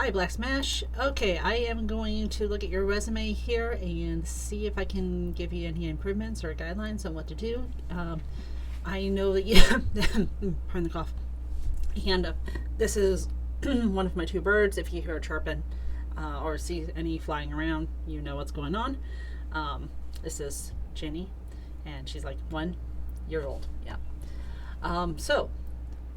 Hi, BlackOSmash. Okay, I am going to look at your resume here and see if I can give you any improvements or guidelines on what to do. I know that you, pardon the cough, and this is one of my two birds. If you hear a chirping or see any flying around, you know what's going on. This is Jenny, and she's like 1 year old. Yeah. So,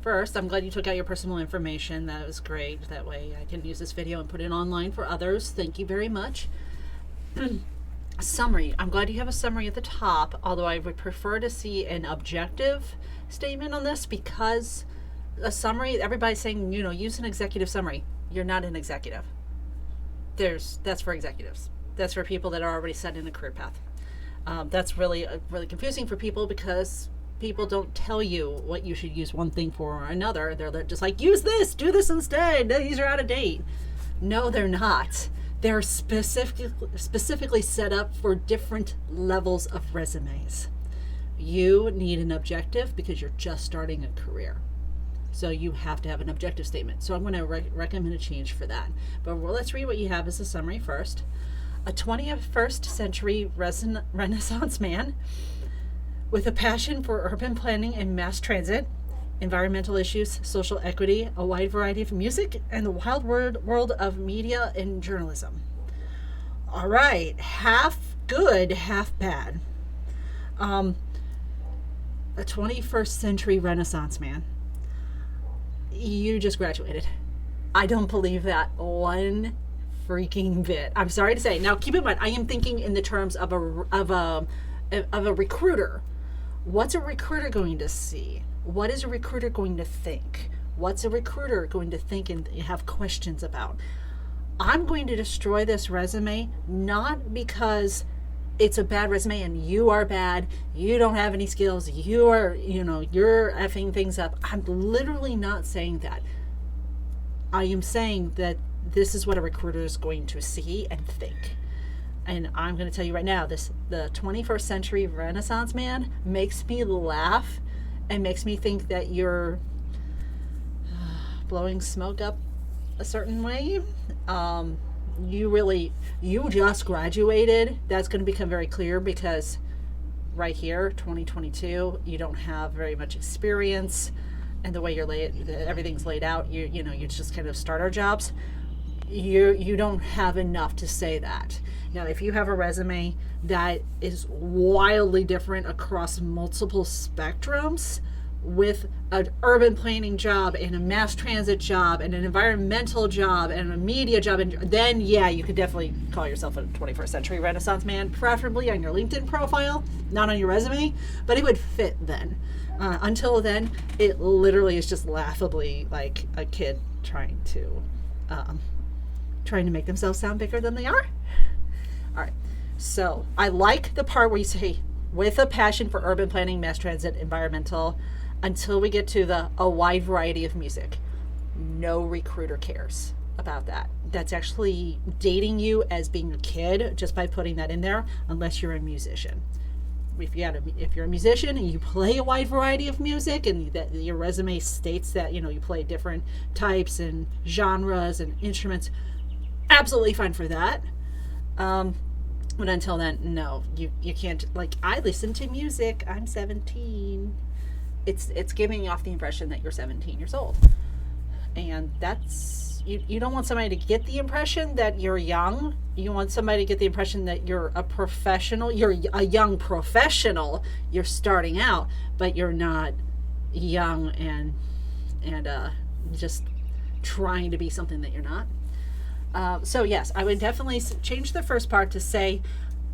first, I'm glad you took out your personal information. That was great. That way I can use this video and put it online for others. Thank you very much. Summary. I'm glad you have a summary at the top, although I would prefer to see an objective statement on this, because a summary, everybody's saying, use an executive summary. You're not an executive. That's for executives. That's for people that are already set in a career path. That's really confusing for people, because people don't tell you what you should use one thing for or another. They're just like, use this, do this instead. These are out of date. No, they're not. They're specifically set up for different levels of resumes. You need an objective because you're just starting a career. So you have to have an objective statement. So I'm going to recommend a change for that. But let's read what you have as a summary first. A 21st century Renaissance man with a passion for urban planning and mass transit, environmental issues, social equity, a wide variety of music, and the wild world of media and journalism. All right, half good, half bad. A 21st century Renaissance man. You just graduated. I don't believe that one freaking bit. I'm sorry to say. Now, keep in mind, I am thinking in the terms of a recruiter. What's a recruiter going to see? What is a recruiter going to think? What's a recruiter going to think and have questions about? I'm going to destroy this resume, not because it's a bad resume and you are bad, you don't have any skills, you're effing things up. I'm literally not saying that. I am saying that this is what a recruiter is going to see and think. And I'm going to tell you right now, the 21st century Renaissance man makes me laugh and makes me think that you're blowing smoke up a certain way. You just graduated. That's going to become very clear, because right here, 2022, you don't have very much experience, and the way everything's laid out, you just kind of starter jobs. You don't have enough to say that. Now, if you have a resume that is wildly different across multiple spectrums, with an urban planning job and a mass transit job and an environmental job and a media job, and then yeah, you could definitely call yourself a 21st century Renaissance man, preferably on your LinkedIn profile, not on your resume, but it would fit then. Until then, it literally is just laughably like a kid trying to make themselves sound bigger than they are. All right, so I like the part where you say, with a passion for urban planning, mass transit, environmental, until we get to a wide variety of music. No recruiter cares about that. That's actually dating you as being a kid just by putting that in there, unless you're a musician. If you're a musician and you play a wide variety of music, and that your resume states that you play different types and genres and instruments, absolutely fine for that. But until then, no, you can't. Like, I listen to music. I'm 17. It's giving off the impression that you're 17 years old, and that's you don't want somebody to get the impression that you're young. You want somebody to get the impression that you're a professional. You're a young professional. You're starting out, but you're not young and just trying to be something that you're not. So yes, I would definitely change the first part to say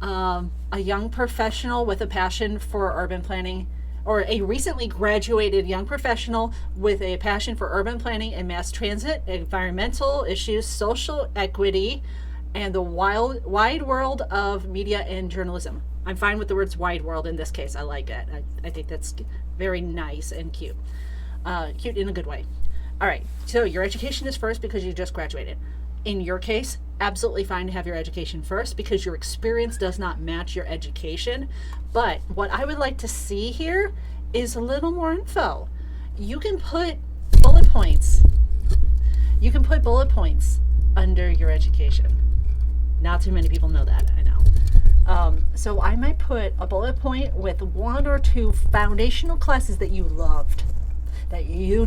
a young professional with a passion for urban planning, or a recently graduated young professional with a passion for urban planning and mass transit, environmental issues, social equity, and the wide world of media and journalism. I'm fine with the words wide world in this case. I like it. I think that's very nice and cute. Cute in a good way. All right, so your education is first because you just graduated. In your case, absolutely fine to have your education first, because your experience does not match your education. But what I would like to see here is a little more info. You can put bullet points. You can put bullet points under your education. Not too many people know that, I know. So I might put a bullet point with 1 or 2 foundational classes that you loved, that you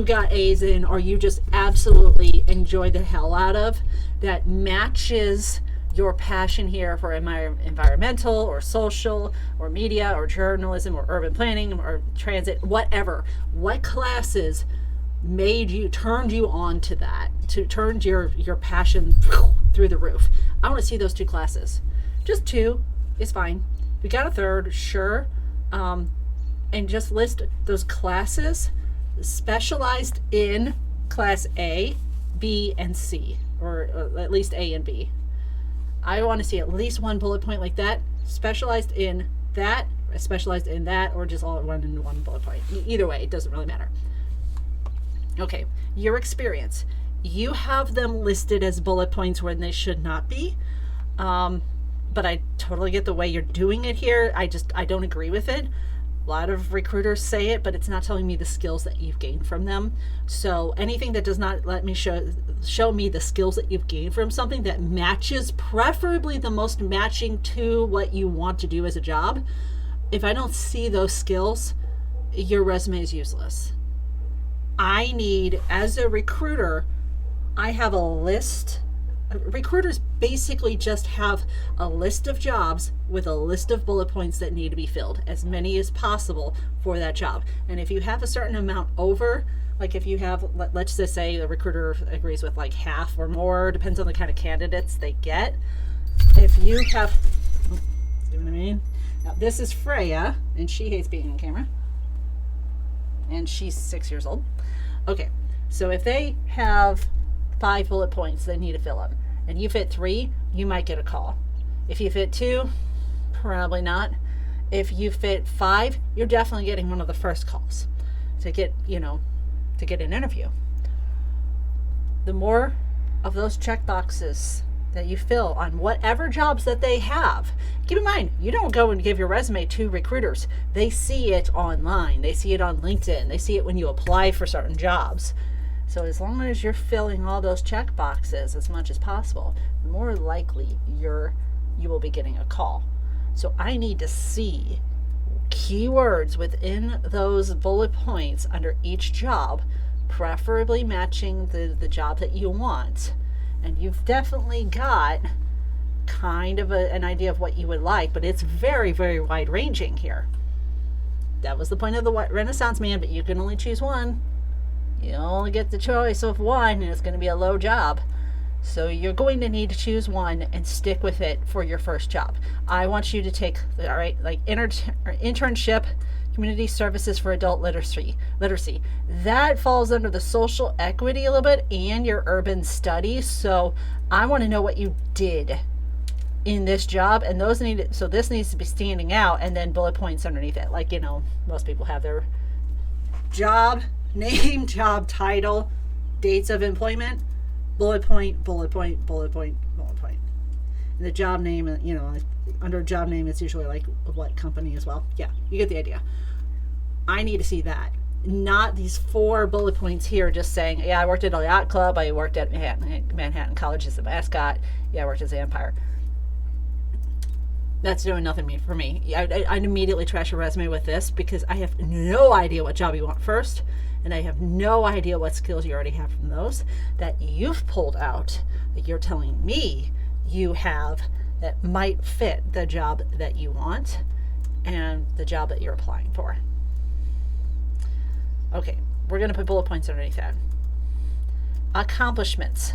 got A's in, or you just absolutely enjoyed the hell out of, that matches your passion here for environmental or social or media or journalism or urban planning or transit, whatever. What classes turned you on to that, turned your passion through the roof? I want to see those 2 classes. Just 2 is fine. If you got a third, sure. And just list those classes specialized in class A, B, and C, or at least A and B. I want to see at least 1 bullet point like that, specialized in that, or just all one in 1 bullet point. Either way, it doesn't really matter. Okay, your experience. You have them listed as bullet points when they should not be. But I totally get the way you're doing it here. I don't agree with it. A lot of recruiters say it, but it's not telling me the skills that you've gained from them. So anything that does not let me show me the skills that you've gained from something that matches, preferably the most matching to what you want to do as a job, if I don't see those skills, your resume is useless. I need, as a recruiter, I have a list. Recruiters basically just have a list of jobs with a list of bullet points that need to be filled, as many as possible for that job. And if you have a certain amount over, like if you have, let's just say the recruiter agrees with like half or more, depends on the kind of candidates they get. If you have, see what I mean? Now this is Freya, and she hates being on camera. And she's 6 years old. Okay, so if they have 5 bullet points they need to fill in, and you fit 3, you might get a call. If you fit 2, probably not. If you fit 5, you're definitely getting one of the first calls to get an interview. The more of those check boxes that you fill on whatever jobs that they have. Keep in mind, you don't go and give your resume to recruiters. They see it online. They see it on LinkedIn. They see it when you apply for certain jobs. So as long as you're filling all those check boxes as much as possible, the more likely you will be getting a call. So I need to see keywords within those bullet points under each job, preferably matching the job that you want. And you've definitely got kind of an idea of what you would like, but it's very, very wide ranging here. That was the point of the Renaissance Man, but you can only choose one. You only get the choice of one, and it's going to be a low job. So you're going to need to choose one and stick with it for your first job. I want you to take, all right, like internship, community services for adult literacy. That falls under the social equity a little bit and your urban studies. So I want to know what you did in this job, and this needs to be standing out, and then bullet points underneath it. Like, most people have their job name, job title, dates of employment, bullet point, bullet point, bullet point, bullet point. And the job name, under job name, it's usually like what company as well. Yeah, you get the idea. I need to see that. Not these 4 bullet points here just saying, yeah, I worked at a yacht club, I worked at Manhattan College as a mascot, yeah, I worked as a Empire. That's doing nothing for me. I'd immediately trash your resume with this, because I have no idea what job you want first, and I have no idea what skills you already have from those that you've pulled out, that you're telling me you have, that might fit the job that you want and the job that you're applying for. Okay, we're going to put bullet points underneath that. Accomplishments.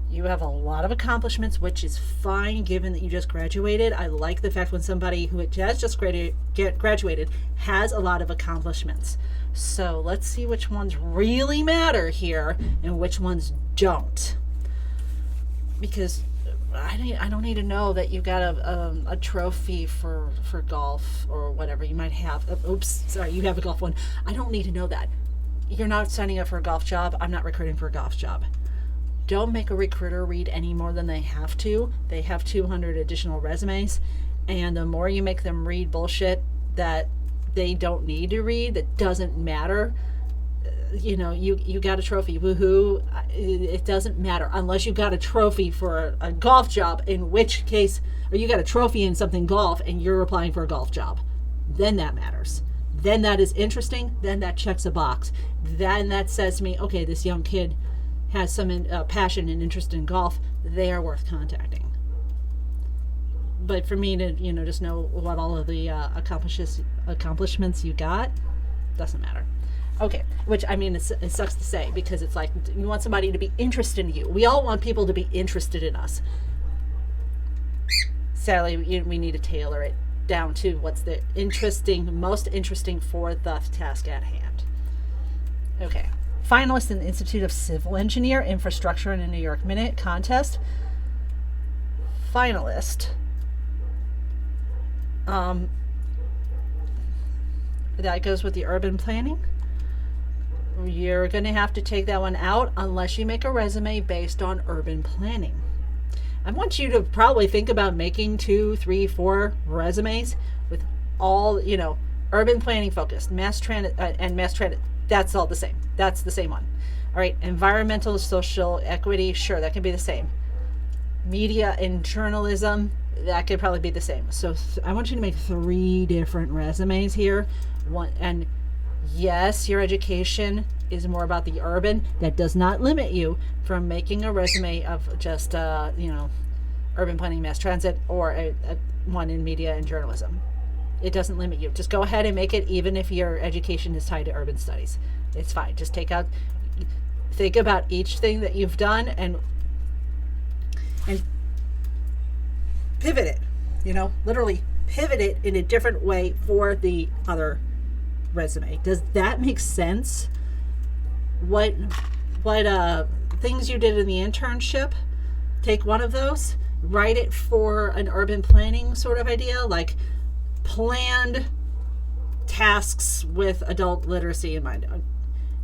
You have a lot of accomplishments, which is fine given that you just graduated. I like the fact when somebody who has just graduated has a lot of accomplishments. So let's see which ones really matter here and which ones don't. Because I don't need to know that you got a trophy for golf or whatever you might have. You have a golf one. I don't need to know that. You're not signing up for a golf job. I'm not recruiting for a golf job. Don't make a recruiter read any more than they have to. They have 200 additional resumes, and the more you make them read bullshit that they don't need to read, that doesn't matter, you got a trophy, woohoo. It doesn't matter unless you got a trophy for a golf job, in which case, or you got a trophy in something golf and you're applying for a golf job. Then that matters. Then that is interesting. Then that checks a box. Then that says to me, okay, this young kid has some passion and interest in golf. They are worth contacting. But for me to, just know what all of the accomplishments you got, doesn't matter. Okay, which, I mean, it sucks to say, because it's like, you want somebody to be interested in you. We all want people to be interested in us. Sadly, we need to tailor it down to what's the most interesting for the task at hand. Okay. Finalist in the Institute of Civil Engineer Infrastructure in a New York Minute contest. Finalist. That goes with the urban planning. You're going to have to take that one out unless you make a resume based on urban planning. I want you to probably think about making 2, 3, 4 resumes with all, urban planning focused, mass transit, and mass transit. That's all the same. That's the same one. All right. Environmental, social equity. Sure. That can be the same. Media and journalism. That could probably be the same. So I want you to make 3 different resumes here. And yes, your education is more about the urban. That does not limit you from making a resume of just, urban planning, mass transit, or a one in media and journalism. It doesn't limit you. Just go ahead and make it, even if your education is tied to urban studies. It's fine. Just think about each thing that you've done and pivot it, literally pivot it in a different way for the other resume. Does that make sense? What things you did in the internship, take one of those, write it for an urban planning sort of idea, like planned tasks with adult literacy in mind.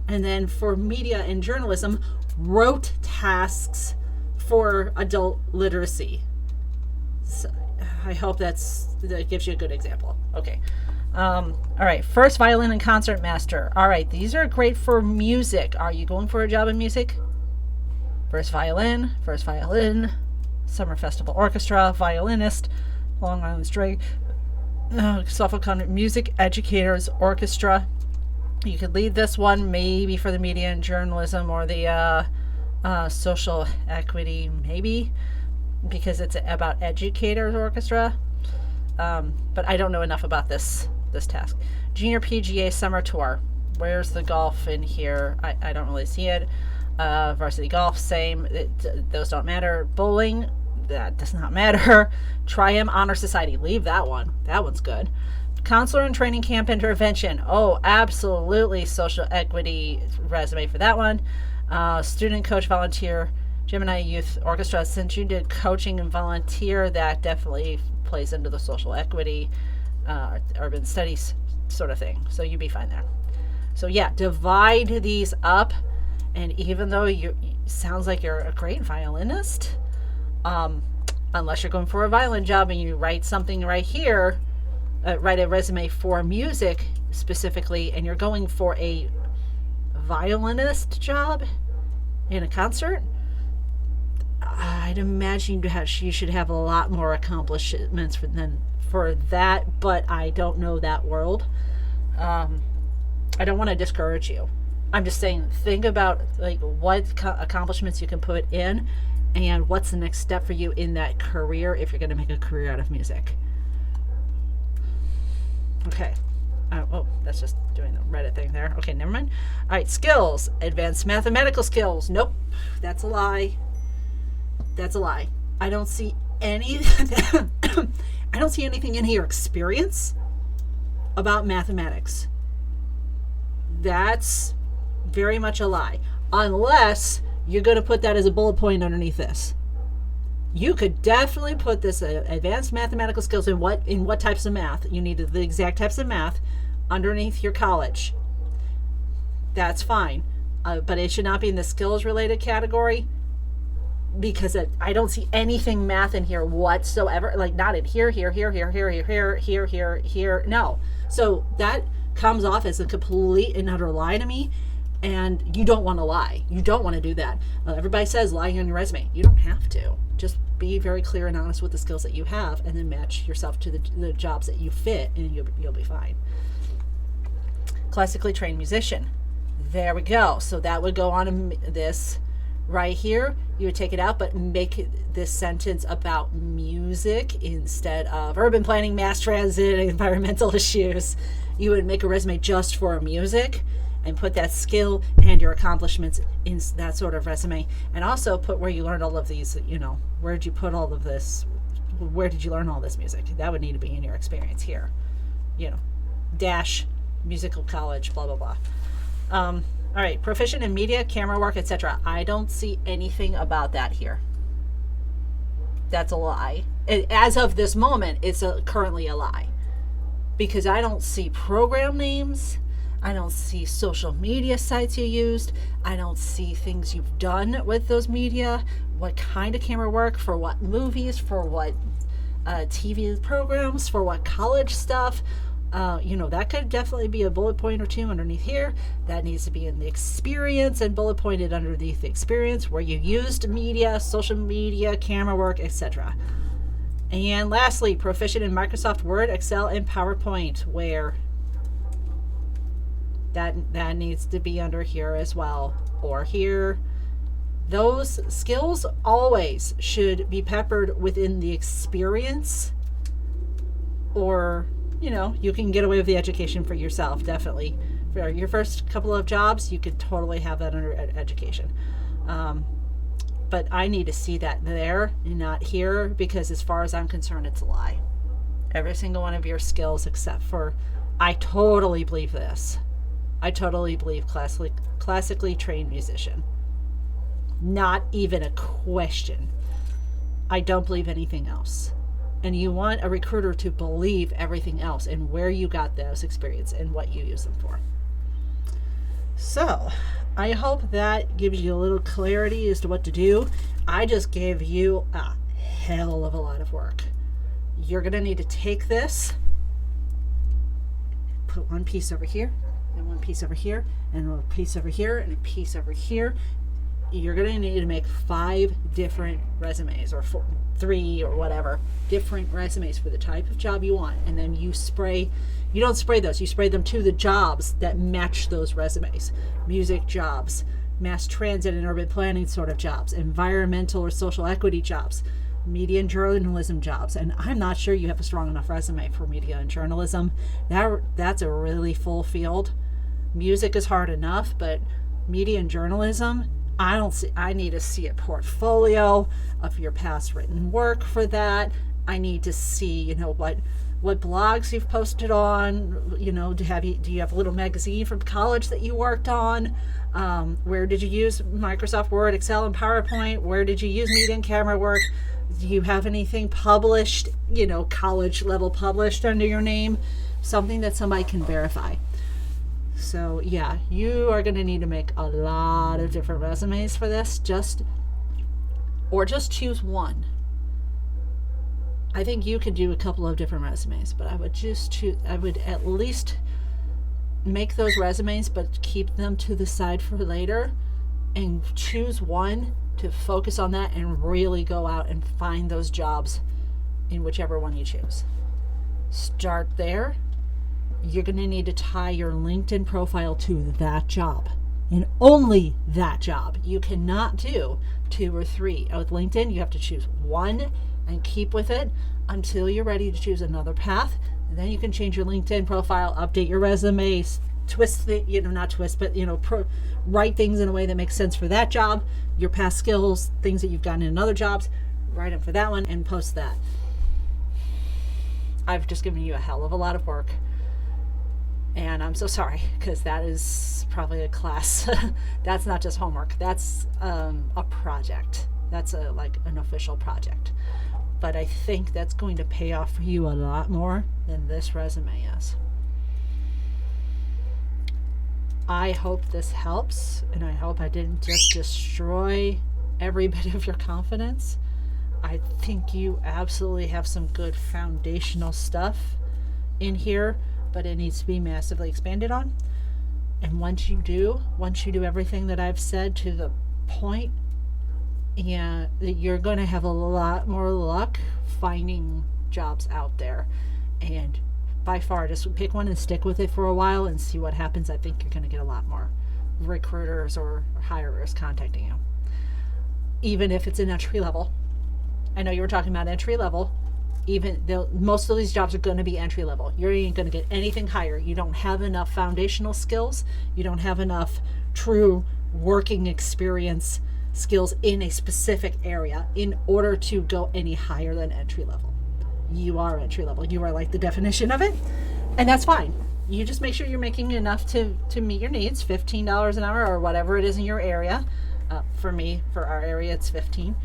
And then for media and journalism, wrote tasks for adult literacy. So I hope that gives you a good example. Okay. All right. First violin and concert master. All right. These are great for music. Are you going for a job in music? First violin, summer festival orchestra, violinist, Long Island String, Suffolk County Music Educators Orchestra. You could lead this one maybe for the media and journalism, or the social equity, maybe, because it's about educators orchestra. But I don't know enough about this task. Junior PGA summer tour. Where's the golf in here? I don't really see it. Varsity golf, same. Those don't matter. Bowling, that does not matter. Tri-M Honor Society, leave that one. That one's good. Counselor and training camp intervention. Oh, absolutely. Social equity resume for that one. Student coach volunteer, Gemini Youth Orchestra. Since you did coaching and volunteer, that definitely plays into the social equity, urban studies sort of thing. So you'd be fine there. So yeah, divide these up. And even though sounds like you're a great violinist, unless you're going for a violin job and you write something right here, write a resume for music specifically, and you're going for a violinist job in a concert, I'd imagine you should have a lot more accomplishments for that, but I don't know that world. I don't want to discourage you. I'm just saying, think about like what accomplishments you can put in, and what's the next step for you in that career if you're going to make a career out of music. Okay. That's just doing the Reddit thing there. Okay, never mind. All right, skills. Advanced mathematical skills. Nope. That's a lie. That's a lie. I don't see any I don't see anything in here. Experience about mathematics. That's very much a lie. Unless you're going to put that as a bullet point underneath this. You could definitely put this advanced mathematical skills in what types of math. You need the exact types of math underneath your college. That's fine. But it should not be in the skills related category, because I don't see anything math in here whatsoever. Like not in here. No. So that comes off as a complete and utter lie to me. And you don't want to lie. You don't want to do that. Everybody says lying on your resume. You don't have to. Just be very clear and honest with the skills that you have, and then match yourself to the jobs that you fit, and you'll be fine. Classically trained musician. There we go. So that would go on this right here. You would take it out, but make this sentence about music instead of urban planning, mass transit, environmental issues. You would make a resume just for music and put that skill and your accomplishments in that sort of resume. And also put where you learned all of these, where did you put all of this? Where did you learn all this music? That would need to be in your experience here. Dash, musical college, blah, blah, blah. All right, proficient in media, camera work, etc. I don't see anything about that here. That's a lie. As of this moment, it's currently a lie. Because I don't see program names. I don't see social media sites you used. I don't see things you've done with those media. What kind of camera work, for what movies, for what TV programs, for what college stuff. That could definitely be a bullet point or two underneath here. That needs to be in the experience and bullet pointed underneath the experience where you used media, social media, camera work, etc. And lastly, proficient in Microsoft Word, Excel, and PowerPoint, where that needs to be under here as well, or here. Those skills always should be peppered within the experience, or you can get away with the education for yourself, definitely. For your first couple of jobs, you could totally have that under education. But I need to see that there and not here, because as far as I'm concerned, it's a lie. Every single one of your skills, except for, I totally believe this. I totally believe classically trained musician. Not even a question. I don't believe anything else. And you want a recruiter to believe everything else and where you got those experience and what you use them for. So, I hope that gives you a little clarity as to what to do. I just gave you a hell of a lot of work. You're going to need to take this, put one piece over here, and one piece over here, and a piece over here, and a piece over here. You're going to need to make 5 different resumes, or 3 or whatever, different resumes for the type of job you want. And then you don't spray those, you spray them to the jobs that match those resumes. Music jobs, mass transit and urban planning sort of jobs, environmental or social equity jobs, media and journalism jobs. And I'm not sure you have a strong enough resume for media and journalism. That's a really full field. Music is hard enough, but media and journalism, I need to see a portfolio of your past written work for that. I need to see, what blogs you've posted on. Do you have a little magazine from college that you worked on? Where did you use Microsoft Word, Excel, and PowerPoint? Where did you use media and camera work? Do you have anything published, college level published under your name? Something that somebody can verify. So yeah, you are going to need to make a lot of different resumes for this. Just choose one. I think you could do a couple of different resumes, but I would at least make those resumes, but keep them to the side for later, and choose one to focus on that and really go out and find those jobs in whichever one you choose. Start there. You're going to need to tie your LinkedIn profile to that job, and only that job. You cannot do 2 or 3. With LinkedIn, you have to choose one and keep with it until you're ready to choose another path. And then you can change your LinkedIn profile, update your resume, twist the, not twist, but, write things in a way that makes sense for that job, your past skills, things that you've gotten in other jobs, write them for that one and post that. I've just given you a hell of a lot of work. And I'm so sorry, because that is probably a class. That's not just homework. That's a project. That's an official project. But I think that's going to pay off for you a lot more than this resume is. I hope this helps, and I hope I didn't just destroy every bit of your confidence. I think you absolutely have some good foundational stuff in here, but it needs to be massively expanded on. And once you do everything that I've said to the point, yeah, you're going to have a lot more luck finding jobs out there. And by far, just pick one and stick with it for a while and see what happens. I think you're going to get a lot more recruiters or hirers contacting you, even if it's an entry level. I know you were talking about entry level. Even most of these jobs are going to be entry level. You ain't going to get anything higher. You don't have enough foundational skills. You don't have enough true working experience skills in a specific area in order to go any higher than entry level. You are entry level. You are like the definition of it, and that's fine. You just make sure you're making enough to meet your needs. $15 an hour or whatever it is in your area. For our area, it's 15.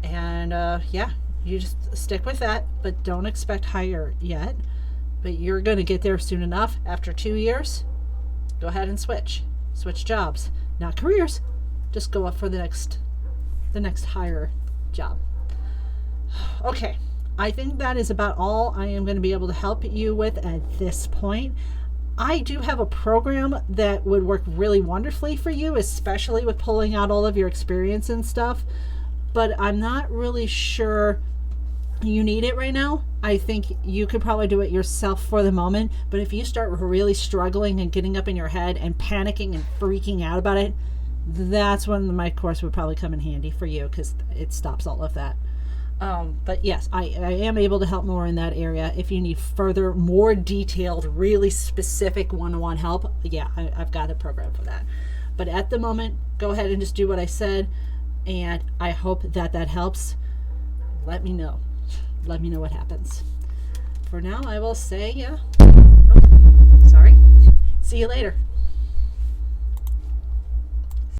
And yeah, you just stick with that, but don't expect higher yet. But you're going to get there soon enough. After 2 years, go ahead and switch jobs, not careers. Just go up for the next higher job. Okay, I think that is about all I am going to be able to help you with at this point. I do have a program that would work really wonderfully for you, especially with pulling out all of your experience and stuff, but I'm not really sure you need it right now. I think you could probably do it yourself for the moment, but if you start really struggling and getting up in your head and panicking and freaking out about it, that's when my course would probably come in handy for you, because it stops all of that. But yes, I am able to help more in that area. If you need further, more detailed, really specific one-on-one help, yeah, I've got a program for that. But at the moment, go ahead and just do what I said, and I hope that helps. Let me know. Let me know what happens. For now, I will say, yeah. Oh, sorry. See you later.